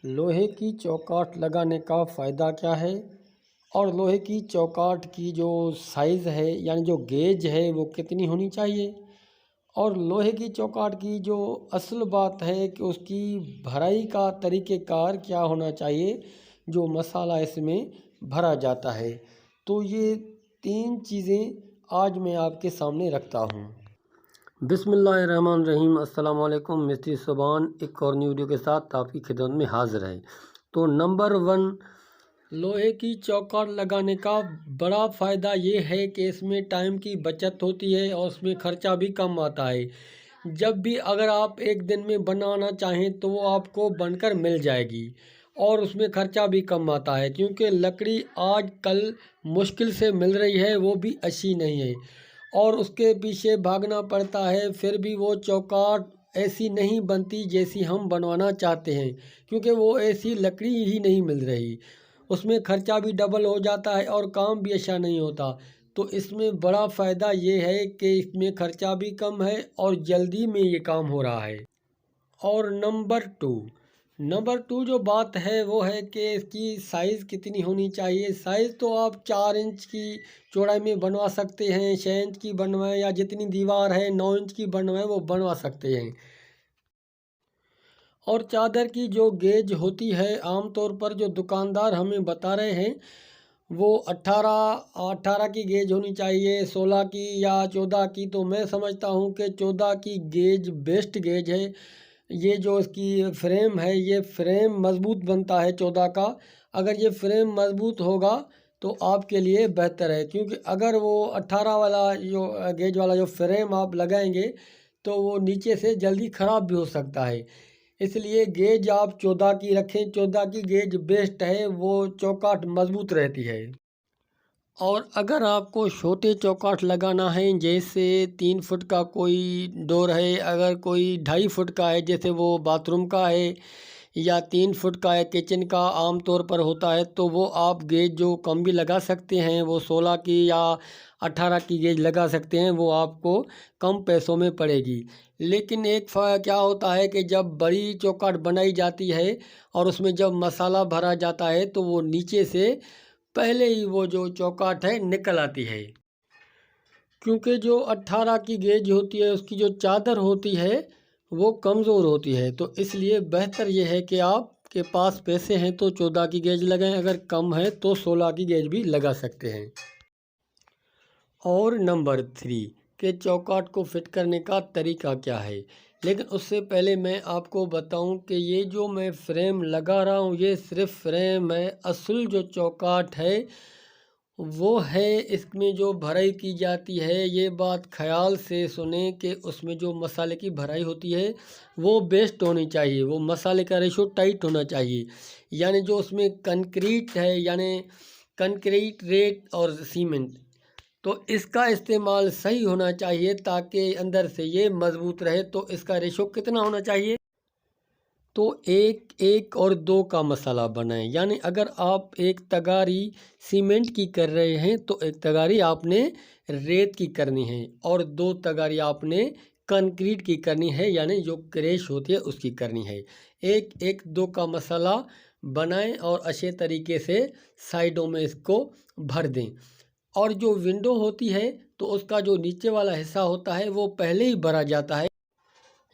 लोहे की चौकाट लगाने का फ़ायदा क्या है और लोहे की चौकाट की जो साइज़ है यानी जो गेज है वो कितनी होनी चाहिए और लोहे की चौकाट की जो असल बात है कि उसकी भराई का तरीक़ेकार क्या होना चाहिए जो मसाला इसमें भरा जाता है। तो ये 3 चीज़ें आज मैं आपके सामने रखता हूँ। बिस्मिल्लाहिर्रहमानिर्रहीम। अस्सलाम वालेकुम। मिस्त्री सुबान एक और न्यू वीडियो के साथ आपकी खिदमत में हाज़िर है। तो नंबर 1, लोहे की चौकाट लगाने का बड़ा फ़ायदा ये है कि इसमें टाइम की बचत होती है और उसमें ख़र्चा भी कम आता है। जब भी अगर आप एक दिन में बनाना चाहें तो वो आपको बनकर मिल जाएगी और उसमें ख़र्चा भी कम आता है, क्योंकि लकड़ी आजकल मुश्किल से मिल रही है, वो भी अच्छी नहीं है और उसके पीछे भागना पड़ता है। फिर भी वो चौकाट ऐसी नहीं बनती जैसी हम बनवाना चाहते हैं, क्योंकि वो ऐसी लकड़ी ही नहीं मिल रही। उसमें ख़र्चा भी डबल हो जाता है और काम भी अच्छा नहीं होता। तो इसमें बड़ा फ़ायदा ये है कि इसमें ख़र्चा भी कम है और जल्दी में ये काम हो रहा है। और नंबर 2 जो बात है वो है कि इसकी साइज़ कितनी होनी चाहिए। साइज़ तो आप 4 इंच की चौड़ाई में बनवा सकते हैं, 6 इंच की बनवाएं या जितनी दीवार है 9 इंच की बनवाएं वो बनवा सकते हैं। और चादर की जो गेज होती है आमतौर पर जो दुकानदार हमें बता रहे हैं वो 18 की गेज होनी चाहिए, 16 की या 14 की। तो मैं समझता हूँ कि 14 की गेज बेस्ट गेज है। ये जो इसकी फ्रेम है ये फ्रेम मज़बूत बनता है 14 का। अगर ये फ्रेम मज़बूत होगा तो आपके लिए बेहतर है, क्योंकि अगर वो 18 वाला जो गेज वाला जो फ्रेम आप लगाएंगे तो वो नीचे से जल्दी ख़राब भी हो सकता है। इसलिए गेज आप 14 की रखें। 14 की गेज बेस्ट है, वो चौकाट मज़बूत रहती है। और अगर आपको छोटे चौकाट लगाना है, जैसे 3 फुट का कोई डोर है, अगर कोई 2.5 फुट का है जैसे वो बाथरूम का है, या 3 फुट का है किचन का आमतौर पर होता है, तो वो आप गेज जो कम भी लगा सकते हैं, वो 16 की या 18 की गेज लगा सकते हैं, वो आपको कम पैसों में पड़ेगी। लेकिन एक क्या होता है कि जब बड़ी चौकाट बनाई जाती है और उसमें जब मसाला भरा जाता है तो वो नीचे से पहले ही वो जो चौकाट है निकल आती है, क्योंकि जो 18 की गेज होती है उसकी जो चादर होती है वो कमज़ोर होती है। तो इसलिए बेहतर ये है कि आपके पास पैसे हैं तो 14 की गेज लगाएं, अगर कम है तो 16 की गेज भी लगा सकते हैं। और नंबर 3 के चौकाट को फिट करने का तरीका क्या है। लेकिन उससे पहले मैं आपको बताऊं कि ये जो मैं फ्रेम लगा रहा हूं ये सिर्फ फ्रेम है। असल जो चौकाट है वो है इसमें जो भराई की जाती है। ये बात ख्याल से सुने कि उसमें जो मसाले की भराई होती है वो बेस्ट होनी चाहिए, वो मसाले का रेशो टाइट होना चाहिए। यानी जो उसमें कंक्रीट है, यानी कंक्रीट, रेत और सीमेंट, तो इसका इस्तेमाल सही होना चाहिए ताकि अंदर से ये मज़बूत रहे। तो इसका रेशो कितना होना चाहिए, तो 1 और 2 का मसाला बनाएं। यानी अगर आप एक तगारी सीमेंट की कर रहे हैं तो एक तगारी आपने रेत की करनी है और 2 तगारी आपने कंक्रीट की करनी है, यानी जो क्रैश होती है उसकी करनी है। 1-1-2 का मसाला बनाएं और अच्छे तरीके से साइडों में इसको भर दें। और जो विंडो होती है तो उसका जो नीचे वाला हिस्सा होता है वो पहले ही भरा जाता है।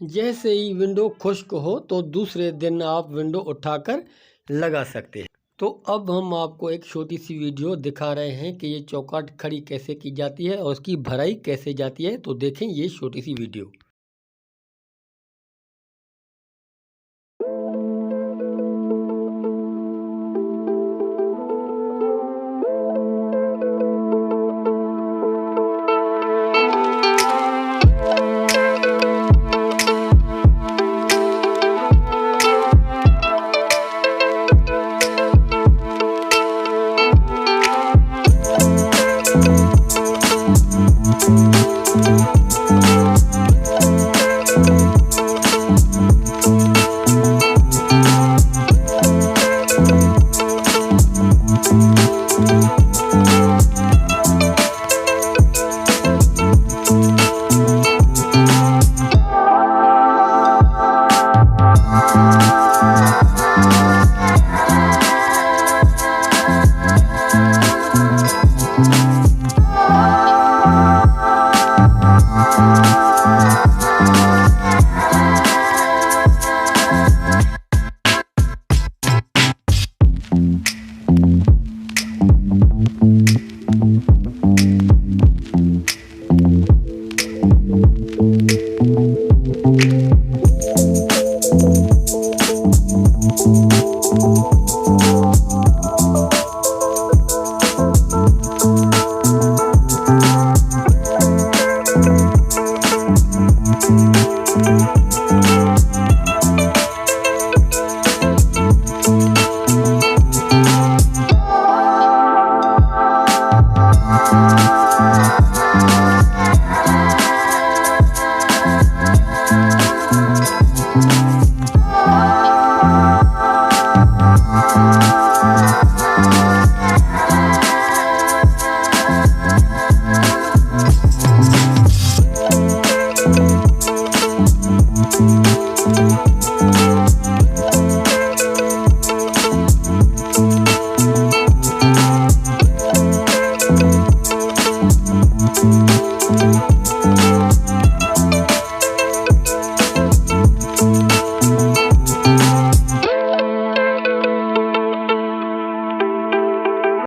जैसे ही विंडो खुश्क हो तो दूसरे दिन आप विंडो उठाकर लगा सकते हैं। तो अब हम आपको एक छोटी सी वीडियो दिखा रहे हैं कि ये चौकाट खड़ी कैसे की जाती है और उसकी भराई कैसे जाती है। तो देखें ये छोटी सी वीडियो।